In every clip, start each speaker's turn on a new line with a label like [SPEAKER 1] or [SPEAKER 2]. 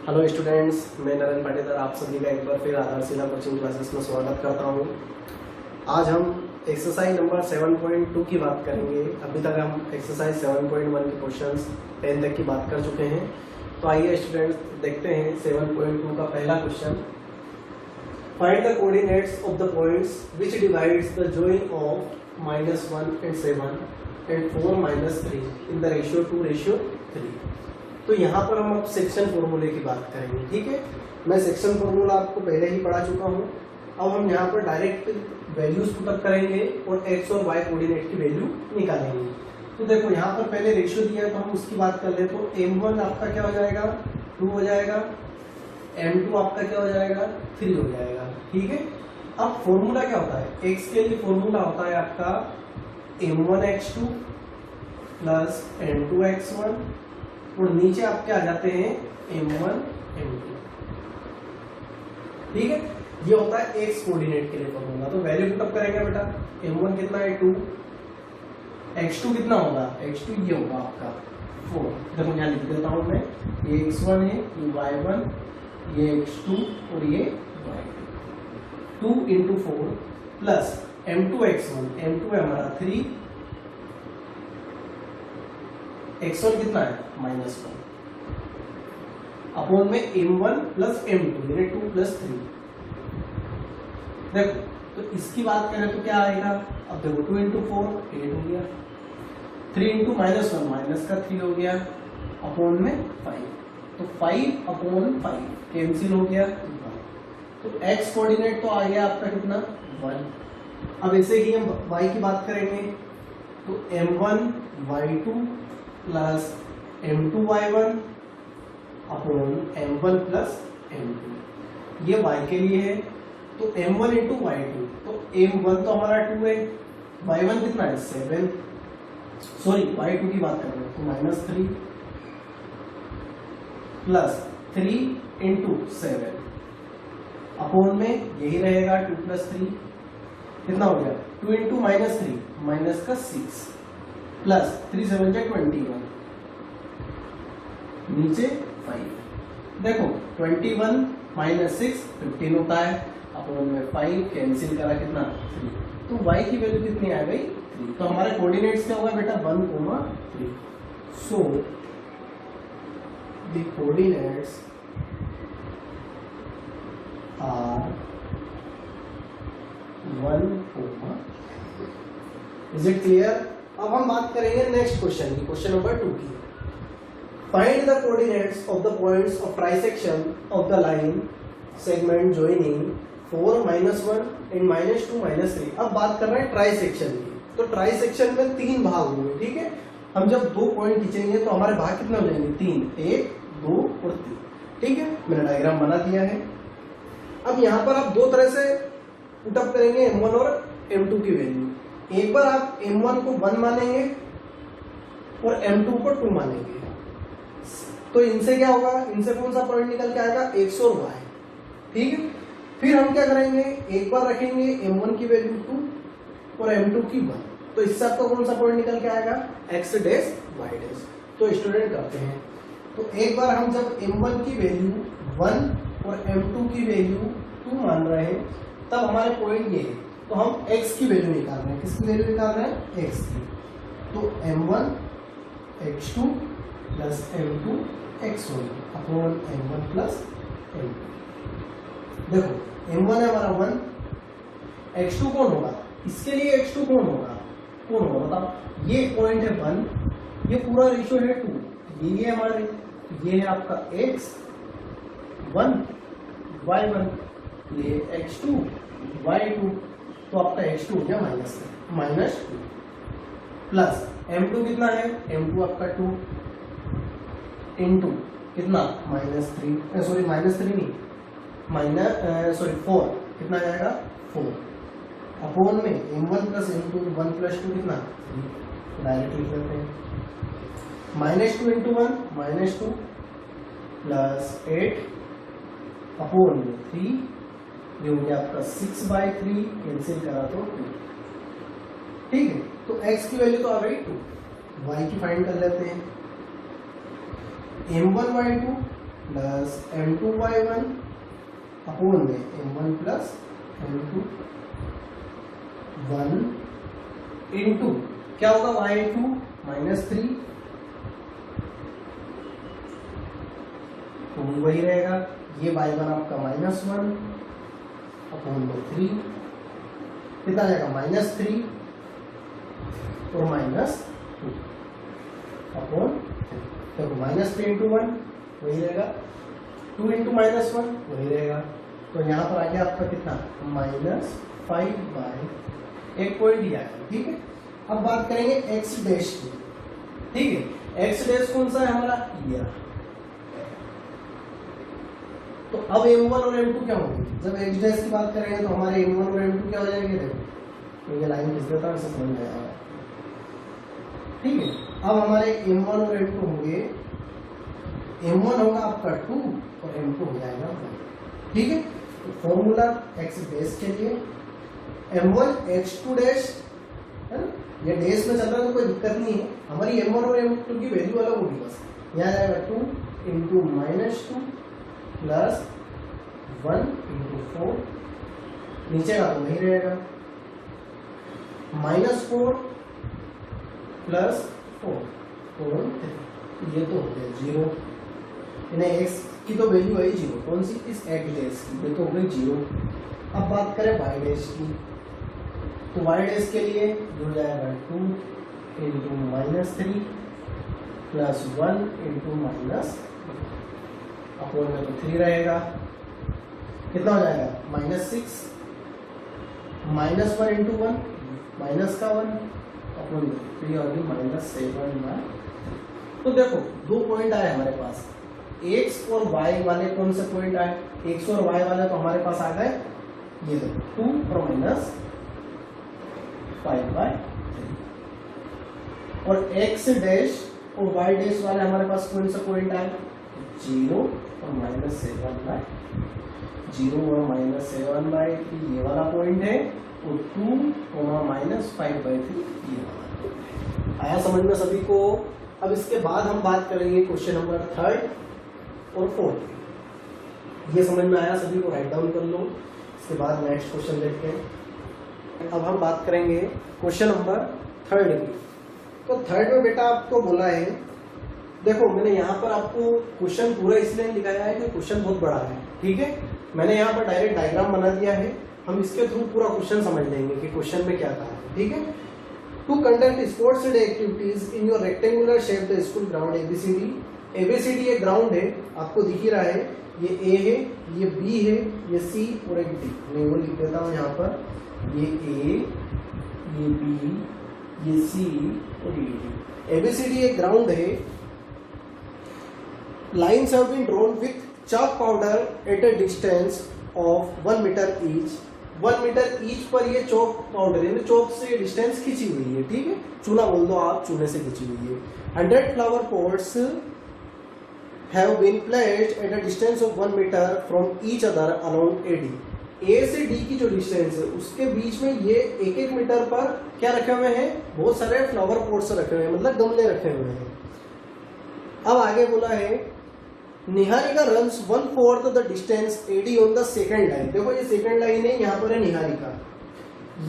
[SPEAKER 1] Hello students, मैं नरेंद्र पाटीदार आप सभी का एक बार फिर आधारशिला कोचिंग क्लासेस में स्वागत करता हूं। आज हम एक्सरसाइज नंबर 7.2 की बात करेंगे। अभी तक हम एक्सरसाइज 7.1 के क्वेश्चंस 10 तक की बात कर चुके हैं। तो आइए स्टूडेंट्स देखते हैं 7.2 का पहला question. Find the coordinates of the points which divides the join of -1 and 7 and 4 - 3 in the ratio 2:3। तो यहाँ पर हम अब सेक्शन फॉर्मूले की बात करेंगे। ठीक है, मैं सेक्शन फॉर्मूला आपको पहले ही पढ़ा चुका हूँ। अब हम यहाँ पर डायरेक्ट वैल्यूज पुटअप करेंगे और एक्स और वाई कोऑर्डिनेट की वैल्यू निकालेंगे। तो देखो यहाँ पर पहले रेशियो दिया है तो हम उसकी बात कर ले। तो m1 आपका क्या हो जाएगा, 2 हो जाएगा। m2 आपका क्या हो जाएगा, 3 हो जाएगा। ठीक है, अब फॉर्मूला क्या होता है, x के लिए फॉर्मूला होता है आपका m1x2 प्लस m2x1 और नीचे आपके आ जाते हैं m1 m2। ठीक है, ये होता है एक्स कोऑर्डिनेट के लिए फॉर्मूला। तो वैल्यू पुटअप करेंगे बेटा। m1 कितना है, 2। x2 कितना होगा, x2 ये होगा आपका 4। देखो यहाँ लिख देता हूं मैं, ये x1 है, ये y1, ये x2 और ये y2। 2 × 4 प्लस m2x1, m2 है हमारा 3, x1 कितना है -1 अपॉन में m1 प्लस m2 यानी 2 + 3। देखो तो इसकी बात करें तो क्या आएगा, अब देखो 2 × 4 8 हो गया, 3 × -1 माइनस का 3 हो गया, अपॉन में 5। तो 5/5 कैंसिल हो गया। तो x कोऑर्डिनेट तो आ गया आपका कितना, 1। अब ऐसे ही हम y की बात करेंगे तो m1 y2 plus m2y1 upon m1 plus m2। ये y के लिए है। तो m1 × y2, तो m1 तो हमारा 2 है, y1 कितना है 7, सॉरी y2 की बात कर रहे हैं तो -3 प्लस 3 × 7 अपॉन में यही रहेगा 2 + 3 कितना हो गया, 2 × -3 माइनस का 6 प्लस 3 × 7 = 21 नीचे 5। देखो 21 - 6 15 होता है, अपॉन में 5 कैंसिल करा कितना 3। तो y की वैल्यू कितनी आ गई 3। तो हमारे कोऑर्डिनेट्स क्या होगा बेटा 1, 3। So the coordinates are 1, 3। Is it clear. अब हम बात करेंगे नेक्स्ट क्वेश्चन की, क्वेश्चन नंबर 2 की। Find the coordinates of the points of trisection of the line segment joining 4 - 1 and -2 - 3। अब बात कर रहे हैं ट्राइसेक्शन की। तो ट्राइसेक्शन में 3 भाग होंगे। ठीक है, हम जब 2 पॉइंट खींचेंगे तो हमारे भाग कितने हो जाएंगे, 3, 1, 2 और 3। ठीक है, मैंने डायग्राम बना दिया है। अब यहाँ पर आप 2 तरह से पुटअप करेंगे m1 और m2 की वैल्यू। एक बार आप m1 को 1 मानेंगे और m2 को 2 मानेंगे। तो इनसे क्या होगा, इनसे कौन सा पॉइंट निकल के आएगा, x और y। ठीक है, फिर हम क्या करेंगे, एक बार रखेंगे m1 की वैल्यू 2 और m2 की 1। तो इससे आपका कौन सा पॉइंट निकल के आएगा, x डैश y डैश। तो स्टूडेंट करते हैं। तो एक बार हम जब m1 की वैल्यू 1 और m2 की वैल्यू 2 मान रहे हैं तब हमारे पॉइंट ये है। तो हम x की वैल्यू निकाल रहे हैं। किसकी वैल्यू निकाल रहे हैं, x की। तो m1 x2 plus m2 x1 upon m1 plus m2। देखो m1 है हमारा 1, x2 कौन होगा, इसके लिए x2 कौन होगा बताओ। ये पॉइंट है 1, ये पूरा रेशियो है 2, ये हमारे, ये है आपका x1 y1, ये x2 y2। तो आपका x2 हो गया -2 प्लस m2 कितना है, m2 आपका 2 इंटू कितना -3, सॉरी -3 नहीं, 4 कितना आएगा 4 अपॉन में m1 प्लस m2 1 + 2 कितना 3। डायरेक्ट लिख लेते हैं, -2 × 1 -2 प्लस 8 अपॉन में 3, ये हो गया आपका 6/3 कैंसिल करा तो 2। ठीक है, तो x की वैल्यू तो आ गई 2, y की फाइंड कर लेते हैं। m1 y2 plus m2y1 upon में m1 प्लस m2 1 इंटू क्या होगा y2 -3 तो वही रहेगा, ये y1 आपका -1 अपॉन में 3 कितना आ जाएगा -3 और -2 अपॉन देखो -3 इंटू 1 वही रहेगा, 2 इंटू -1 वही रहेगा, तो यहाँ पर आ गया आपका कितना -5/, एक पॉइंट दिया है। ठीक है, अब बात करेंगे x डैश की। ठीक है, x डैश कौन सा है हमारा, ये। तो अब m1 और m2 क्या होंगे, जब x डैश की बात करेंगे तो हमारे m1 और m2 क्या हो जाएंगे, देखो तो ये लाइन किस देता है समझ में आएगा। ठीक है, अब हमारे m1 और m2 होंगे, m1 होगा आपका 2 और m2 हो जाएगा 1। ठीक है, तो फॉर्मूला x डैश के लिए m1 x2 डैश है ना, ये डैश में चल रहा है तो कोई दिक्कत नहीं है, हमारी m1 और m2 की वैल्यू अलग होगी बस। यहाँ जाएगा 2 इंटू -2 प्लस 1 इंटू 4, नीचे का तो वही रहेगा, -4 प्लस 4 और ये तो हो गया 0, इन्हें x की तो वैल्यू है 0, कौन सी, इस x डैश की, ये तो हो गई 0। अब बात करें y डैश की, तो y डैश के लिए जुड़ जाएगा 2 into -3 plus 1 into minus upon में तो 3 रहेगा, कितना हो जाएगा -6 -1 इंटू 1 माइनस का 1 अपॉन में 3 और -7। तो देखो दो पॉइंट आए हमारे पास, x और y वाले कौन से पॉइंट आए, x और y वाले तो हमारे पास आ गए ये देखो 2 और -5/3, और x डैश और y डैश वाले हमारे पास कौन सा पॉइंट आए, 0 और -7/0 और -7/3 ये वाला पॉइंट है, और 2 और -5/3 ये वाला। आया समझ में सभी को। अब इसके बाद हम बात करेंगे क्वेश्चन नंबर 3 और 4। ये समझ में आया सभी को, राइट डाउन कर लो, इसके बाद नेक्स्ट क्वेश्चन देखते हैं। अब हम बात करेंगे क्वेश्चन नंबर 3 की। तो 3 में बेटा आपको बोला है, देखो मैंने यहाँ पर आपको क्वेश्चन पूरा इसलिए दिखाया है कि क्वेश्चन बहुत बड़ा है। ठीक है, मैंने यहाँ पर डायरेक्ट डायग्राम बना दिया है, हम इसके थ्रू पूरा क्वेश्चन समझ लेंगे कि क्वेश्चन में क्या कहा है। ठीक है, to conduct sports day activities in your rectangular shape the school ground ABCD. ABCD ये ग्राउंड है, आपको दिख ही रहा है, ये ए है, ये बी है, ये सी और एक डी। मैं वो लिख देता हूँ यहाँ पर, ये ए, ये बी, ये सी और ये डी। एबीसीडी एक ग्राउंड है। Lines have been drawn with chalk powder at a distance of 1 meter each. 1 meter each पर ये चौक पाउडर है, चौक से डिस्टेंस खींची हुई है। ठीक है, चूना बोल दो आप, चूने से खींची हुई है। 100 flower pots have been placed at a distance of 1 meter from each other along AD. A से D की जो डिस्टेंस है उसके बीच में ये 1-1 मीटर पर क्या रखे हुए हैं, बहुत सारे फ्लावर पोट्स रखे हुए हैं, मतलब गमले रखे हुए हैं। अब आगे बोला है Niharika runs 1/4 the distance AD on the second line. देखो ये सेकंड लाइन है, यहाँ पर है निहारिका,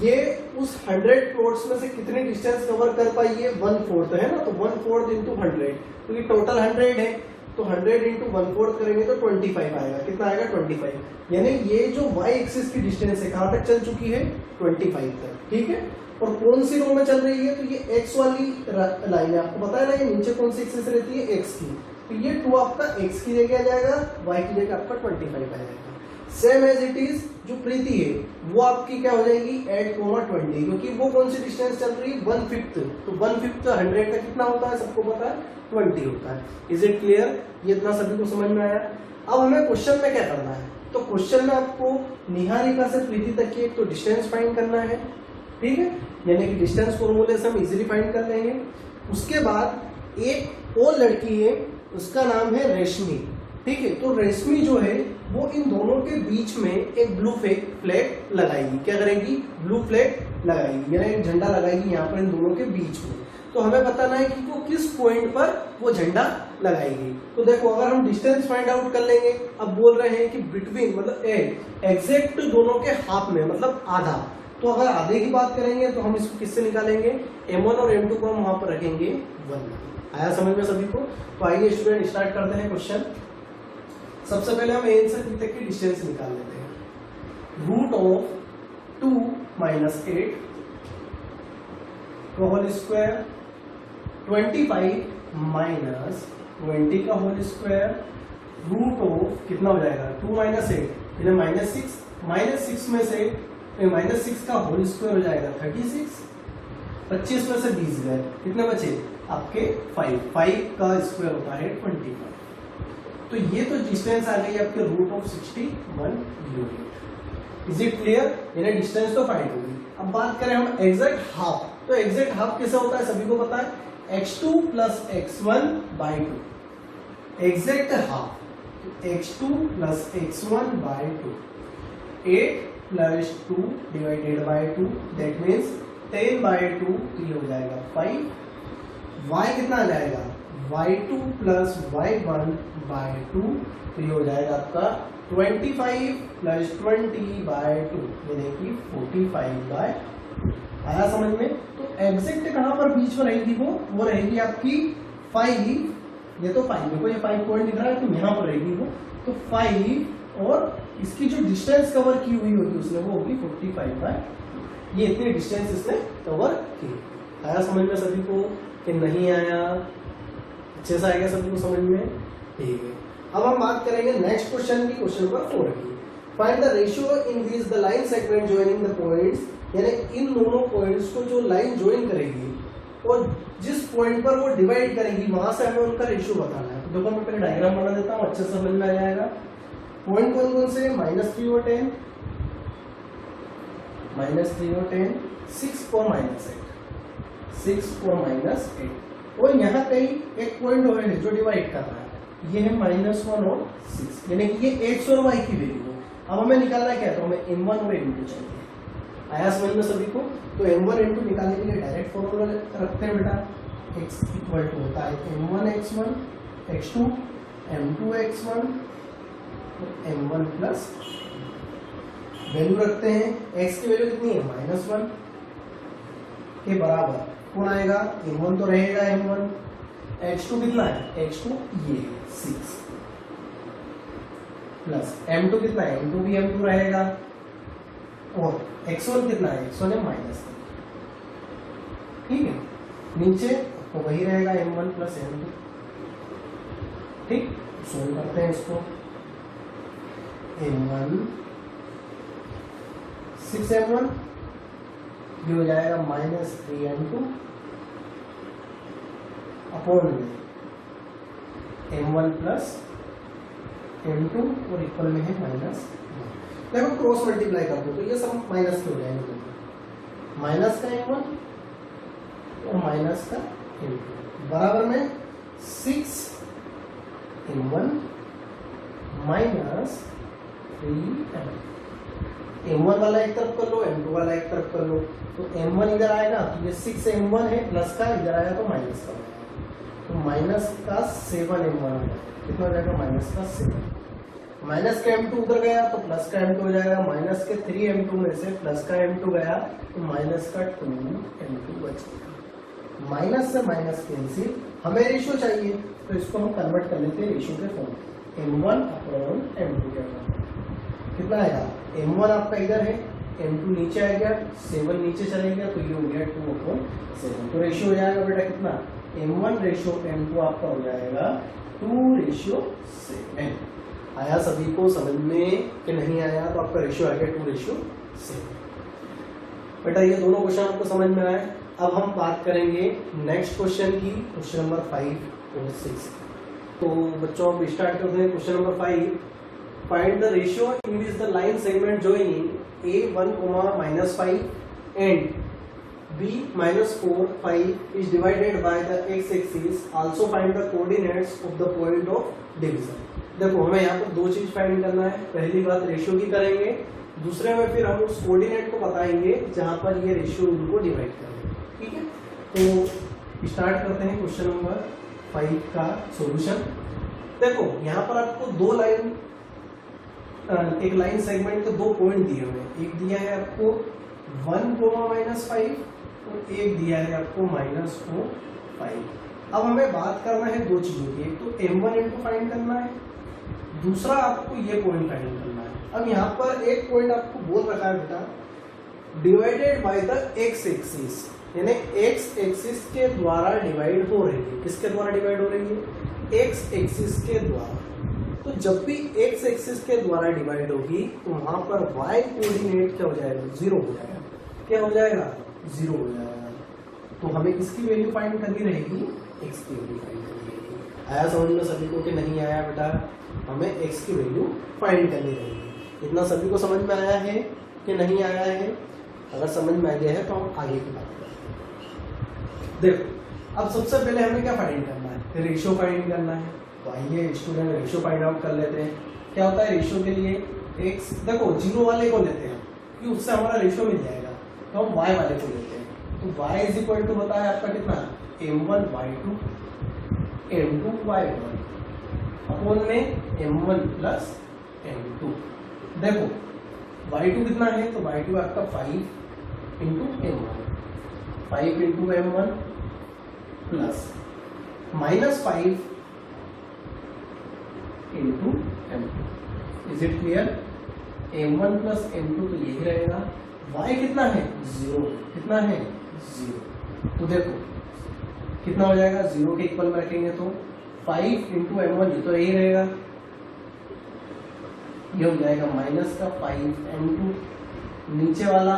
[SPEAKER 1] ये उस 100 प्लॉट्स में से कितने डिस्टेंस कवर कर पाई है, 1/4 है ना, तो 1/4 इंटू 100, क्योंकि टोटल 100 है, तो 100 इंटू 1/4 करेंगे तो 25 आएगा। कितना आएगा, 25। यानी ये जो y एक्सिस की डिस्टेंस है कहाँ तक चल चुकी है, 25 तक। ठीक है, और कौन सी रो में चल रही है, तो ये x वाली लाइन है, आपको पता है ना, ये नीचे कौन सी एक्सिस रहती है, x की, तो ये 2 आपका x की जगह आ जाएगा, y की जगह आपका 25 आ जाएगा। सेम एज इट इज जो प्रीति है वो आपकी क्या हो जाएगी 8,20, क्योंकि वो कौन सी डिस्टेंस चल रही है 1/5, तो 1/5 100 का कितना होता है सबको पता है 20 होता है। इज इट क्लियर, ये इतना सभी को समझ में आया। अब हमें क्वेश्चन में क्या करना है, तो क्वेश्चन में आपको निहारिका से प्रीति तक की एक तो डिस्टेंस फाइंड करना है। ठीक है, यानी कि डिस्टेंस फॉर्मूले से हम इजीली फाइंड कर लेंगे। उसके बाद एक और लड़की है, उसका नाम है रेशमी। ठीक है, तो रेशमी जो है वो इन दोनों के बीच में एक ब्लू फ्लैग लगाएगी। क्या करेगी, ब्लू फ्लैग लगाएगी, यानी एक झंडा लगाएगी यहाँ पर इन दोनों के बीच में। तो हमें बताना है कि वो किस पॉइंट पर वो झंडा लगाएगी। तो देखो अगर हम डिस्टेंस फाइंड आउट कर लेंगे, अब बोल रहे हैं कि बिटवीन मतलब एग्जैक्ट दोनों के हाफ में मतलब आधा, तो अगर आधे की बात करेंगे तो हम इसको किससे निकालेंगे, m1 और m2 को हम वहां पर रखेंगे 1। आया समझ में सभी को? तो आइए स्टूडेंट स्टार्ट करते हैं क्वेश्चन। सबसे पहले हम a से b तक की डिस्टेंस निकाल लेते हैं। रूट ऑफ 2 माइनस 8 का होल स्क्वायर 25 माइनस 20 का होल स्क्वायर रूट ऑफ कितना हो जाएगा 2 माइनस 8 यानी माइनस 6 में से -6 का होल स्क्वायर हो जाएगा 36, 25 में से 20 गए, कितने बचे आपके 5 का स्क्वायर होता है 25। तो ये तो डिस्टेंस आ गई आपके root of 61 unit. Is it clear? यानी डिस्टेंस तो फाइंड होगी। अब बात करें हम एग्जैक्ट हाफ, तो एग्जैक्ट हाफ कैसे होता है सभी को पता है, x2 plus x1 by 2। Exact half x2 plus x1 by 2, 8 plus 2 divided by 2 that means 10 by 2, तो ये हो जाएगा 5। y कितना आ जाएगा y2 प्लस y1 बाई 2, तो ये हो जाएगा आपका 25 प्लस 20 बाई 2 यानी कि 45 बाई। आया समझ में? तो एग्जैक्ट कहां पर बीच में रहेगी वो रहेगी आपकी 5, ये तो 5 देखो ये 5 पॉइंट दिख रहा है तो यहां पर रहेगी वो, तो 5 और इसकी जो डिस्टेंस कवर की हुई होगी उसने वो होगी 45 बाई, ये इतनी डिस्टेंस इसने कवर की। आया समझ में सभी को कि नहीं आया? अच्छे से आएगा सभी को समझ में? ठीक है। अब हम बात करेंगे नेक्स्ट क्वेश्चन की, क्वेश्चन नंबर 4 की। Find the ratio in this the line segment joining the points, यानी इन दोनों पॉइंट्स को जो लाइन ज्वाइन करेगी और जिस पॉइंट पर वो डिवाइड करेगी वहां से हमें उनका रेशियो बताना है। तो देखो मैं पहले डायग्राम बना देता हूँ, अच्छे से समझ में आ जाएगा। पॉइंट कौन कौन से, -3 और 10, -3 और 10, 6 और -8, 6 और -8, और यहाँ कहीं एक पॉइंट और है जो डिवाइड कर रहा है, ये है -1 और 6, यानी कि ये x और y की वैल्यू है। अब हमें निकालना क्या है, तो हमें m1 और m2 चाहिए। आया समझ में सभी को? तो m1 m2 निकालने के लिए डायरेक्ट फॉर्मूला रखते हैं बेटा, x इक्वल टू होता है m1 x1 x2 m2 x1 m1 plus value रखते हैं, x की वैल्यू कितनी है -1 के बराबर कौन आएगा, m1 तो रहेगा m1, x2 कितना है, x2 ये 6 प्लस m2 कितना है, m2 भी m2 रहेगा, और x1 कितना है, x1 है -3। ठीक है, नीचे तो वही रहेगा m1 प्लस m2। ठीक, सोल्व करते हैं इसको। m1 6m1 ये हो जाएगा -3m2 अपॉन में m1 प्लस m2 और इक्वल में है -1। देखो क्रॉस मल्टीप्लाई कर दो तो ये सब माइनस के हो जाएंगे, माइनस का m1 और माइनस का m2 बराबर में 6m1 माइनस 3m। m1 वाला एक तरफ कर लो, m2 वाला एक तरफ कर लो, तो m1 इधर आएगा तो ये 6m1 है, प्लस का इधर आएगा तो माइनस का, तो माइनस का 7m1 कितना हो जाएगा, माइनस का 7। माइनस का m2 उधर गया तो प्लस का m2 हो जाएगा, माइनस के 3m2 में से प्लस का m2 गया तो माइनस का 2m2 बच गया। माइनस से माइनस कैंसिल, हमें रेशियो चाहिए तो इसको हम कन्वर्ट कर लेते हैं रेशियो के फॉर्म, m1 अपॉन m2 के फॉर्म। कितना आएगा, m1 आपका इधर है, m2 नीचे आ गया, 7 नीचे चले गया तो ये हो गया 2/7। तो रेशियो हो जाएगा बेटा कितना, m1 रेशियो m2 आपका हो जाएगा 2/7। आया सभी को समझ में कि नहीं आया? तो आपका रेशियो आ गया 2/7। बेटा ये दोनों क्वेश्चन आपको समझ में आए। अब हम बात करेंगे नेक्स्ट क्वेश्चन की, क्वेश्चन नंबर 5 और 6। तो बच्चों हम स्टार्ट करते हैं question number 5। Find the ratio in which the line segment joining a1, -5 and b -4, 5 is divided by the x-axis. Also find the coordinates of the point of division. देखो हमें यहाँ पर दो चीज फाइंड करना है। पहली बात रेशियो की करेंगे, दूसरे में फिर हम उस कोऑर्डिनेट को बताएंगे जहां पर ये रेशियो उनको डिवाइड करेंगे। ठीक है, तो स्टार्ट करते हैं क्वेश्चन नंबर 5 का सॉल्यूशन। देखो यहाँ पर आपको दो लाइन, एक लाइन सेगमेंट के दो पॉइंट दिए हुए हैं। एक दिया है आपको 1,-5 और एक दिया है आपको -4,5। अब हमें बात करना है दो चीजों की, एक तो m1 इनटू फाइंड करना है, दूसरा आपको ये पॉइंट फाइंड करना है। अब यहाँ पर एक पॉइंट आपको बोल रखा है बेटा divided by the x axis, यानी x एक्सिस के द्वारा डिवाइड हो रही है। किसके द्वारा डिवाइड हो रही है? x एक्सिस के द्वारा। तो जब भी x एक्सिस के द्वारा डिवाइड होगी तो वहां पर y कोऑर्डिनेट क्या हो जाएगा? 0 हो जाएगा। क्या हो जाएगा? 0 हो जाएगा। तो हमें किसकी वैल्यू फाइंड करनी रहेगी? x की वैल्यू फाइंड करनी रहेगी। आया समझ में सभी को कि नहीं आया बेटा? हमें x की वैल्यू फाइंड करनी रहेगी। इतना सभी को समझ में आया है कि नहीं आया है? अगर समझ में आ गया है तो हम आगे की बात करें। देखो अब सबसे पहले हमें क्या फाइंड करना है? रेशियो फाइंड करना है। तो आइए स्टूडेंट रेशियो फाइंड आउट कर लेते हैं। क्या होता है रेशियो के लिए? x, देखो 0 वाले को लेते हैं क्योंकि उससे हमारा रेशियो मिल जाएगा, तो हम y वाले को लेते हैं। तो y इज इक्वल टू होता है आपका कितना? m1/2 m2/1 अपॉन में m1 प्लस m2। देखो y2 कितना है? तो y2 आपका 5 into m1, 5 into m1 plus -5 into m2। Is it clear? m1 plus m2 तो यही रहेगा। y कितना है? 0। कितना है? 0। तो देखो कितना हो जाएगा? 0 के इक्वल में रखेंगे तो 5 इंटू m1 ये तो यही रहेगा, ये हो जाएगा माइनस का 5m2, नीचे वाला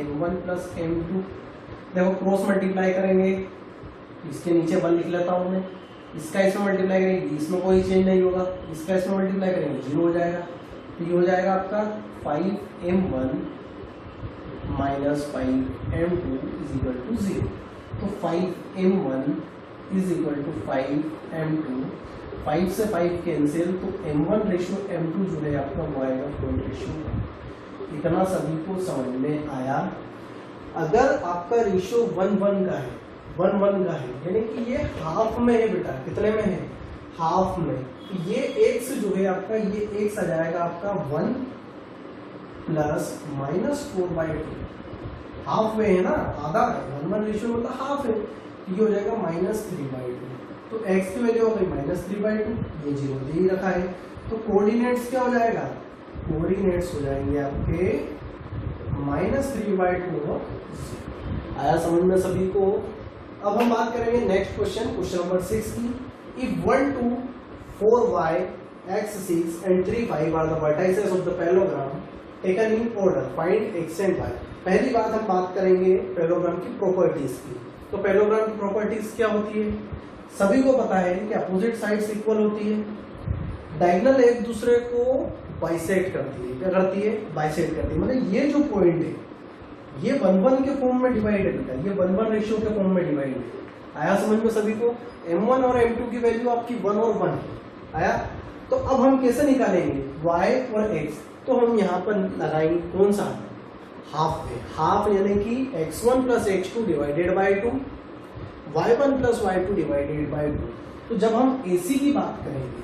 [SPEAKER 1] m1 प्लस m2। देखो क्रॉस मल्टीप्लाई करेंगे, इसके नीचे 1 लिख लेता हूं मैं, इसका इसमें मल्टीप्लाई करेंगे, इसमें कोई चेंज नहीं होगा, इसका इसमें मल्टीप्लाई करेंगे 0 हो जाएगा। तो ये हो जाएगा आपका 5m1 minus 5m2 is equal to 0। तो 5m1 is equal to 5m2, 5 से 5 कैंसिल, तो m1 रेशियो m2 जो है आपका वो आएगा पॉइंट रेशियो। इतना सभी को समझ में आया? अगर आपका रेशियो 1:1 का है, 1:1 का है, यानी कि ये हाफ में है बेटा। कितने में है? हाफ में। तो ये x जो है आपका, ये x आ जाएगा आपका 1 प्लस -4/2। हाफ में है ना, आधा है। 1:1 रेशियो मतलब हाफ है, ये हो जाएगा -3/2। तो x की वैल्यू हो गई -3/2, ये 0 दे ही रखा है। तो कोऑर्डिनेट्स क्या हो जाएगा? कोऑर्डिनेट्स हो जाएंगे आपके -3/2 और 0। आया समझ में सभी को? अब हम बात करेंगे नेक्स्ट क्वेश्चन, क्वेश्चन नंबर 6 की। If 1, 2, 4y, x, 6 and 3, 5 are the vertices of the parallelogram taken in order, find x and y। पहली बात हम बात करेंगे पैरेललोग्राम की प्रॉपर्टीज की। तो पैरेललोग्राम की प्रॉपर्टीज क्या होती है? सभी को पता है कि अपोजिट साइड्स इक्वल होती है, डायगोनल एक दूसरे को बाइसेक्ट करती है। क्या करती है? बाइसेक्ट करती है। मतलब ये जो पॉइंट है ये 1:1 के फॉर्म में डिवाइड है बेटा, ये 1:1 रेशियो के फॉर्म में डिवाइड है। आया समझ में सभी को? m1 और m2 की वैल्यू आपकी 1 और 1 है। आया? तो अब हम कैसे निकालेंगे y और x? तो हम यहाँ पर लगाएंगे कौन सा? हाफ है। हाफ यानी कि x1 plus x2 divided by 2, y1 plus y2 divided by 2। तो जब हम AC की बात करेंगे,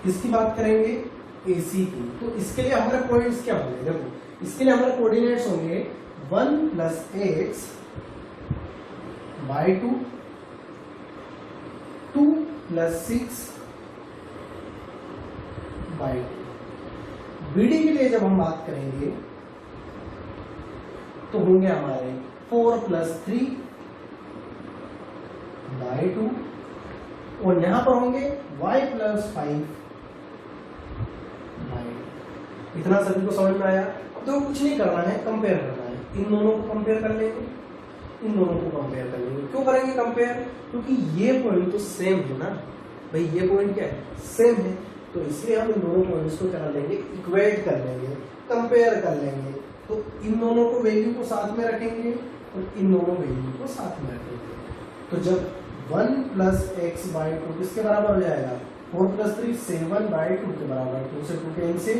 [SPEAKER 1] किसकी बात करेंगे? AC की। तो इसके लिए हमारे पॉइंट्स क्या होंगे? देखो इसके लिए हमारे कोऑर्डिनेट्स होंगे 1 plus x by 2, 2 plus 6 by 2। BD के लिए जब हम बात करेंगे तो होंगे हमारे 4 प्लस 3 बाय 2, और यहां पर होंगे y प्लस 5 बाय 2। इतना सभी को समझ में आया? तो कुछ नहीं करना है, कंपेयर करना है। इन दोनों को कंपेयर कर लेंगे, इन दोनों को कंपेयर कर लेंगे। क्यों करेंगे कंपेयर? क्योंकि ये पॉइंट तो सेम है ना भाई, ये पॉइंट क्या है? सेम है। तो इसलिए हम इन दोनों पॉइंट्स को कर लेंगे, इक्वेट कर लेंगे, कंपेयर कर लेंगे। तो इन दोनों को वैल्यू को साथ में रखेंगे और इन दोनों वैल्यू को साथ में रखेंगे। तो जब 1 प्लस x बाय 2 किसके बराबर हो जाएगा? 4 प्लस 3 7 बाय 2 के बराबर। 2 से 2 cancel,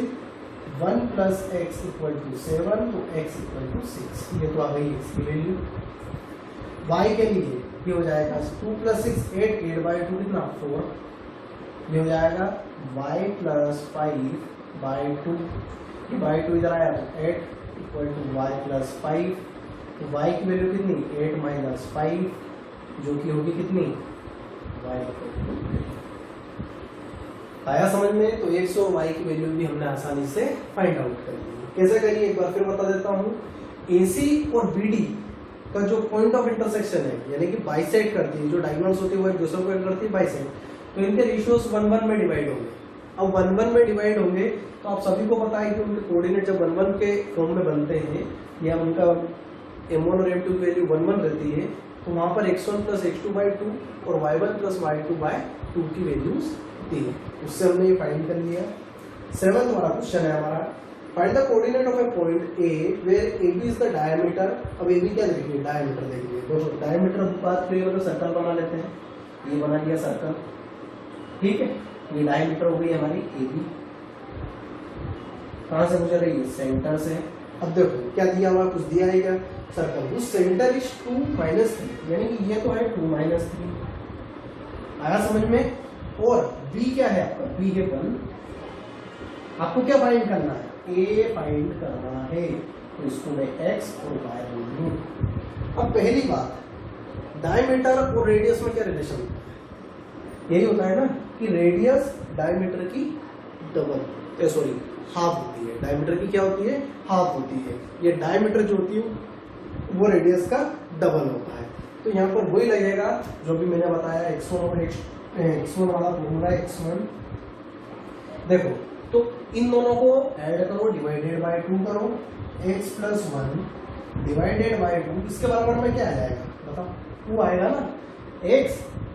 [SPEAKER 1] 1 plus x equal to 7, तो x इक्वल टू 6। ये तो आ गई x की वैल्यू। y के लिए ये हो जाएगा 2 + 6 8, 8/2 कितना 4, ये हो जाएगा y + 5/2, ये by 2 इधर आया तो 8 = y + 5, तो y की वैल्यू कितनी 8 - 5 जो कि होगी कितनी y आया समझ में। तो x और y की वैल्यू भी हमने आसानी से फाइंड आउट कर ली। कैसे करिए एक बार फिर बता देता हूँ। AC और BD का जो पॉइंट ऑफ इंटरसेक्शन है यानी कि बाइसेक्ट करती है, जो डायगोनल्स होती है वो एक दूसरे को करती है बाइसेक्ट, तो इनके रेशियोज 1-1 में डिवाइड होंगे। अब 1-1 में डिवाइड होंगे तो आप सभी को पता है कि उनके कोऑर्डिनेट जब 1-1 के फॉर्म में बनते हैं या उनका m1 और m2 की वैल्यू 1-1 रहती है, तो वहां पर x1 + x2/2 और y1 + y2/2 की वैल्यूज दी है। उससे हमने ये फाइंड कर लिया। 7th वाला क्वेश्चन है हमारा, find the coordinate of a point A where AB is the diameter. अब AB क्या देखिए डायमीटर देखिए, दोस्तों डायमीटर बात करिए तो सर्कल बना लेते हैं, ये बना लिया सर्कल, ठीक है। ये डायमीटर हो गई हमारी AB, कहां से गुजर रही है सेंटर से। अब देखो क्या दिया हुआ, कुछ दिया है क्या सर्कल, उस सेंटर इज 2 - 3 यानी कि ये तो है 2 - 3, आया समझ में। और B क्या है आपका, B है 1, आपको क्या फाइंड करना है A फाइंड करना है, तो इसको मैं x और y बोलूं। अब पहली बात, डायमीटर और रेडियस में क्या रिलेशन होता है, यही होता है ना कि रेडियस डायमीटर की डबल सॉरी हाफ होती है। डायमीटर की क्या होती है, हाफ होती है। ये डायमीटर जो होती है वो रेडियस का डबल होता है। तो यहाँ पर वही लगेगा जो भी मैंने बताया, x1 और x1 वाला फॉर्मूला x1। देखो तो इन दोनों को ऐड करो, डिवाइडेड बाय 2 करो, x + 1 डिवाइडेड बाय 2, इसके बराबर में क्या आ जाएगा बताओ, 2 आएगा ना, x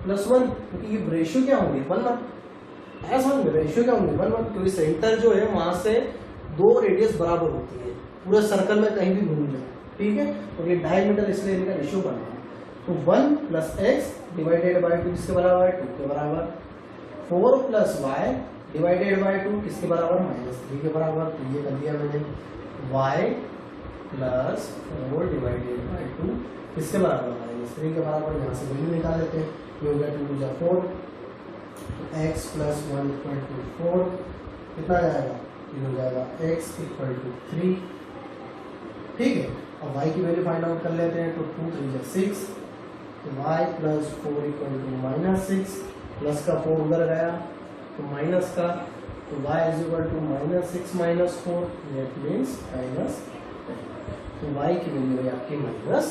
[SPEAKER 1] + 1, क्योंकि ये रेशियो क्या होंगे 1-1, ऐसा होंगे रेशियो क्या होंगे 1-1, क्योंकि सेंटर जो है वहां से 2 रेडियस बराबर होती है, पूरे सर्कल में कहीं भी घूम जाए, ठीक है। और ये डायमीटर इसलिए इनका रेशियो बन रहा है। तो 1 + x डिवाइडेड बाय 2 किसके बराबर है 2 के बराबर, 4 + y डिवाइडेड बाय 2 किसके बराबर -3 के बराबर। तो ये कर दिया मैंने y + 4 डिवाइडेड बाय 2 किसके बराबर -3 के बराबर। यहाँ से वैल्यू निकाल लेते हैं, ये हो गया 2 × 4, x + 1 = 4, कितना जाएगा, ये हो जाएगा x = 3, ठीक है। अब y की वैल्यू फाइंड आउट कर लेते हैं, तो 2 × 3 = 6, तो y + 4 = -6, प्लस का 4 उधर गया तो माइनस का, तो y = -6 - 4 दैट मींस -10, तो y की वैल्यू है आपकी -10।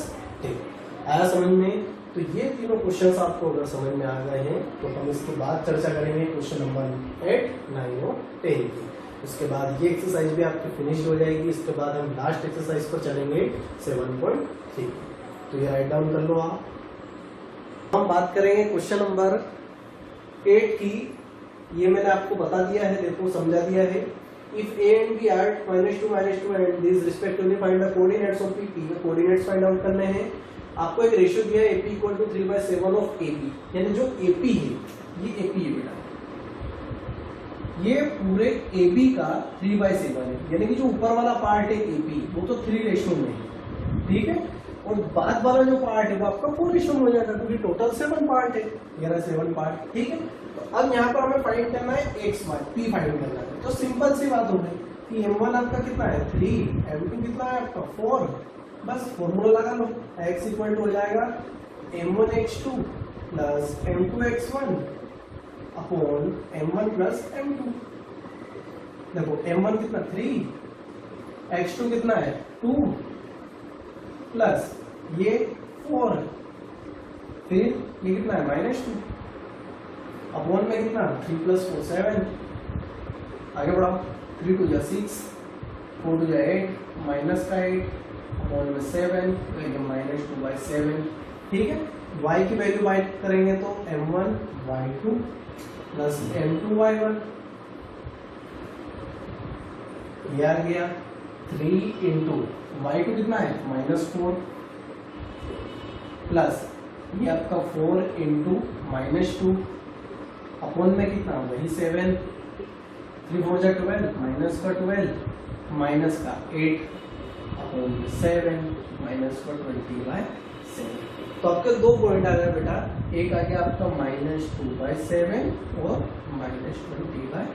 [SPEAKER 1] आया समझ में। तो ये तीनों क्वेश्चंस आपको अगर समझ में आ गए हैं तो हम इसके बाद चर्चा करेंगे क्वेश्चन नंबर 8, 9 और 10 की। उसके बाद ये एक्सरसाइज भी आपकी फिनिश हो जाएगी। इसके बाद हम लास्ट एक्सरसाइज पर चलेंगे 7.3। तो ये राइट डाउन कर लो आप। हम बात करेंगे क्वेश्चन नंबर 8 की। ये मैंने आपको बता दिया है, देखो समझा दिया है। If a and b are -2 and these respectively find the coordinates of p, coordinates find out करने हैं। आपको एक रेशियो दिया है AP = 3/7 ऑफ AP, यानी जो AP है ये AP है बेटा, ये पूरे AB का 3/7 है, यानी कि जो ऊपर वाला पार्ट है AP वो तो 3 रेशियो में है, ठीक है। और बाद वाला जो पार्ट है वो आपका 4 रेशियो में हो जाएगा, क्योंकि टोटल 7 पार्ट है, यानी 7 पार्ट, ठीक है। तो अब यहाँ पर हमें फाइंड करना है x y, P फाइंड करना है। तो सिंपल सी बात हो गई कि m1 आपका कितना है 3, m2 कितना है आपका 4, बस फॉर्मूला लगा लो। x इक्वल टू हो जाएगा m1x2 plus m2x1 upon m1 plus m2। देखो m1 कितना 3, x2 कितना है 2 प्लस ये 4, फिर ये कितना है -2 अपॉन में कितना 3 + 4 7। आगे बढ़ाओ, 3 × 2 = 6, 4 × 2 = 8, माइनस का 8 अपॉन में 7, तो ये -2/7, ठीक है। y की वैल्यू बाइट करेंगे तो m1 y2 plus m2 y1, ये आ गया 3 × y2 कितना है -4 प्लस ये आपका 4 × -2 अपॉन में कितना वही 7, 3 × 4 = 12, माइनस का 12 माइनस का 8 अपॉन 7 माइनस का 20/7। 7। तो आपके 2 पॉइंट आ गए बेटा, एक आ गया आपका -2/7 और -20/7।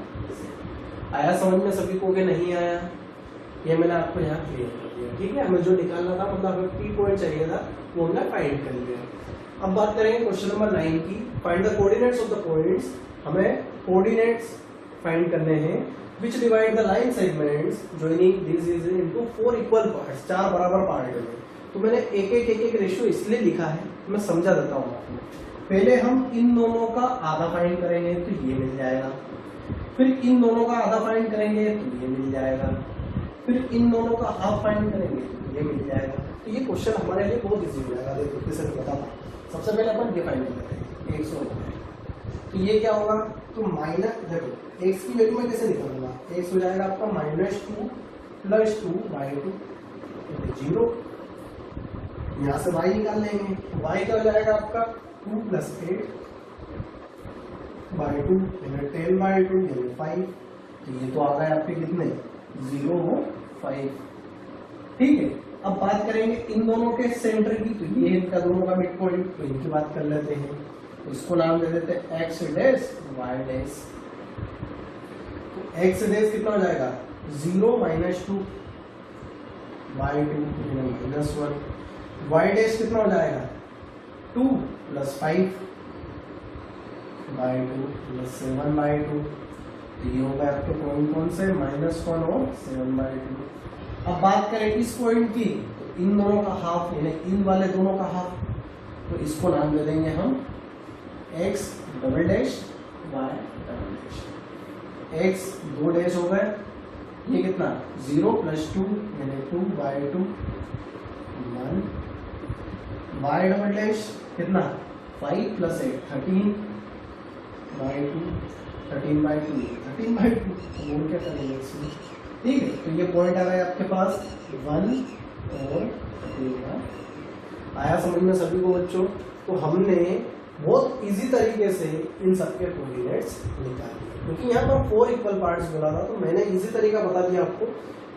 [SPEAKER 1] आया समझ में सभी को कि नहीं आया? ये मैंने आपको यहाँ क्लियर कर दिया, ठीक है। हमें जो निकालना था, मतलब हमें की पॉइंट चाहिए था, वो हमने फाइंड कर लिया। अब बात करेंगे क्वेश्चन नंबर 9 की। Find the coordinates of the points. हमें कोऑर्डिनेट्स फाइंड करने हैं which divide the line segments joining these is into 4 equal parts, 4 बराबर पार्ट में। तो मैंने एक रेशियो इसलिए लिखा है, मैं समझा देता हूँ आपको। पहले हम इन दोनों का आधा फाइंड करेंगे तो ये मिल जाएगा, फिर इन दोनों का आधा फाइंड करेंगे तो ये मिल जाएगा, फिर इन दोनों का हाफ फाइंड करेंगे तो ये मिल जाएगा। तो ये क्वेश्चन हमारे लिए बहुत इजी हो जाएगा। देखो कैसे बताता, सबसे पहले अपन ये फाइंड करते हैं 100। तो ये क्या होगा, तो माइनस, देखो x की वैल्यू में कैसे निकालूंगा, x हो जाएगा आपका -2 + 2/2 0। यहाँ से y निकाल लेंगे, y क्या हो जाएगा आपका 2 + 8/2 यानी 10/2 यानी 5। तो ये तो आ गए आपके कितने 0 और 5, ठीक है। अब बात करेंगे इन दोनों के सेंटर की, तो ये इनका दोनों का मिड पॉइंट, तो इनकी बात कर लेते हैं। इसको नाम दे देते हैं x डैश y डैश। तो x डैश कितना हो जाएगा 0 - 2 y2 -1। y डैश कितना हो जाएगा 2 + 5 y2 + 7/2। तो ये होगा आपके पॉइंट कौन से -1 और 7/2। अब बात करें इस पॉइंट की, तो इन दोनों का हाफ यानी इन वाले दोनों का हाफ, तो इसको नाम दे देंगे हम x double dash y double dash. x 2 dash हो गए, ये कितना 0 + 2 यानी 2/2 1 y डबल डैश कितना 5 + 8 13/2 13/2 13/2 और क्या करेंगे इसमें, ठीक है। तो ये पॉइंट आ गए आपके पास 1 और 13। आया समझ में सभी को बच्चों? तो हमने बहुत इजी तरीके से इन सबके कोऑर्डिनेट्स निकाले, क्योंकि यहाँ पर 4 इक्वल पार्ट्स बोला था, तो मैंने इजी तरीका बता दिया आपको।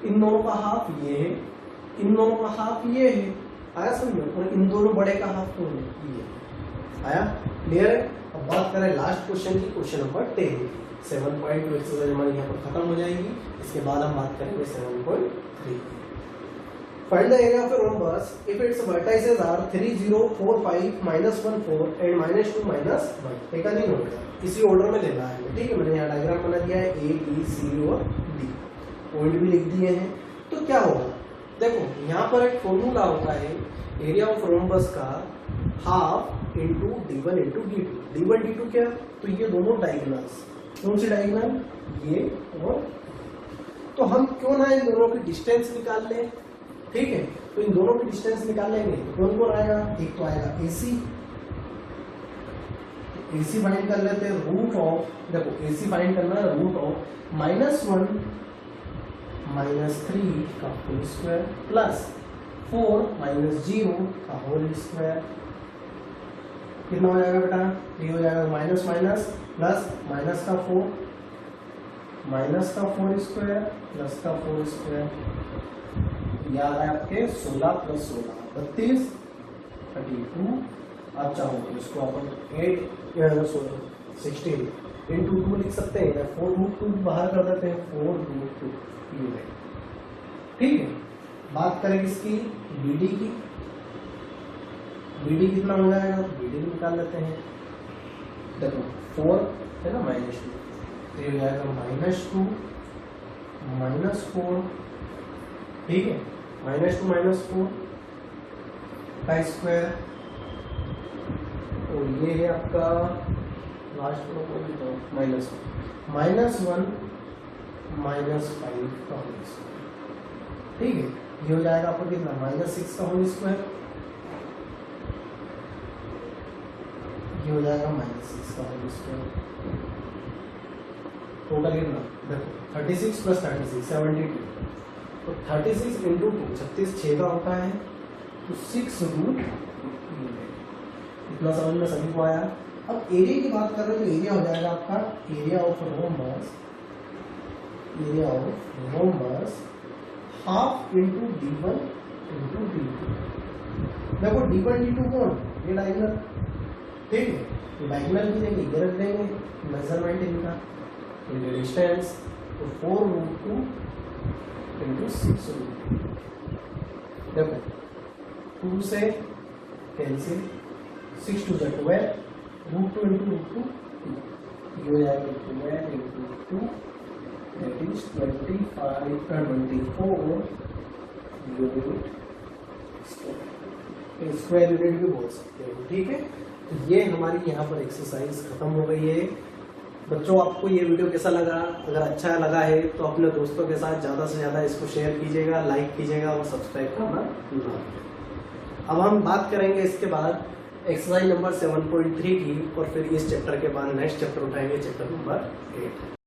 [SPEAKER 1] इन दोनों का हाफ ये है, इन दोनों का हाफ ये है, आया समझ में? और इन दोनों बड़े का हाफ तो ये आया, क्लियर है। अब बात करें लास्ट क्वेश्चन की, क्वेश्चन नंबर 10। 7.2 एक्सरसाइज हमारी यहाँ पर खत्म हो जाएगी। इसके बाद हम बात करेंगे 7.3। Find the area of a rhombus if its vertices are 3, 0, 4, 5, -1, 4 and -2, -1। एक नहीं होगा, इसी ऑर्डर में लेना है, ठीक है। मैंने यहाँ डायग्राम बना दिया है, A, B, C और D, पॉइंट भी लिख दिए हैं। तो क्या होगा, देखो यहाँ पर एक फॉर्मूला होता है एरिया ऑफ रोम्बस का half into D1 into D2। D1 D2 क्या, तो ये दोनों डायगोनल्स, कौन सी डायगोनल, ये और, तो हम क्यों ना इन दोनों की डिस्टेंस निकाल लें, ठीक है। तो इन दोनों की डिस्टेंस निकाल लेंगे, कौन कौन आएगा, एक तो आएगा AC, AC फाइंड कर लेते हैं रूट ऑफ, देखो AC फाइंड करना है रूट ऑफ -1 -3 का होल स्क्वायर प्लस 4 -0 का होल स्क्वायर। कितना हो जाएगा बेटा, ये हो जाएगा माइनस माइनस प्लस माइनस का 4 स्क्वायर प्लस का 4 स्क्वायर, यह आ रहा है आपके 16 + 16 32 32। आप चाहो तो इसको अपन 16 इंटू 2 लिख सकते हैं, 4√2 बाहर कर देते हैं, 4√2 ये है, ठीक है। बात करें किसकी, BD की, BD कितना हो जाएगा, BD निकाल लेते हैं। देखो 4 है ना -2, तो ये हो जाएगा -2 -4, ठीक है। -2 -4 का स्क्वायर, और ये है आपका लास्ट में -1 -5 का होल स्क्वायर, ठीक है। ये हो जाएगा आपको कितना -6 का होल स्क्वायर, ये हो जाएगा -6 का होल स्क्वायर। टोटल कितना देखो 36 + 36 72, तो 36 इंटू 2 36 6 का होता है, तो 6√2 इतना समझ में सभी को आया। अब एरिया की बात कर रहे हैं, तो एरिया हो जाएगा आपका area of rhombus half into D1 into D2। देखो D1 D2 कौन, ये डायगोनल, ठीक है, तो डायगोनल की जगह ये रख देंगे, मेजरमेंट इनका इनके डिस्टेंस, तो 4√2 इंटू 6√2। देखो 2 से कैंसिल, 6 2 जा 12, √2 इंटू √2 ये हो जाएगा 12 into 2 that is 24 unit square unit भी बोल सकते हो, ठीक है। तो ये हमारी यहाँ पर एक्सरसाइज खत्म हो गई है। बच्चों आपको ये वीडियो कैसा लगा? अगर अच्छा लगा है तो अपने दोस्तों के साथ ज़्यादा से ज़्यादा इसको शेयर कीजिएगा, लाइक कीजिएगा और सब्सक्राइब करना ना। अब हम बात करेंगे इसके बाद एक्सरसाइज नंबर 7.3 की, और फिर इस चैप्टर के बाद नेक्स्ट चैप्टर उठाएंगे, चैप्टर नंबर 8।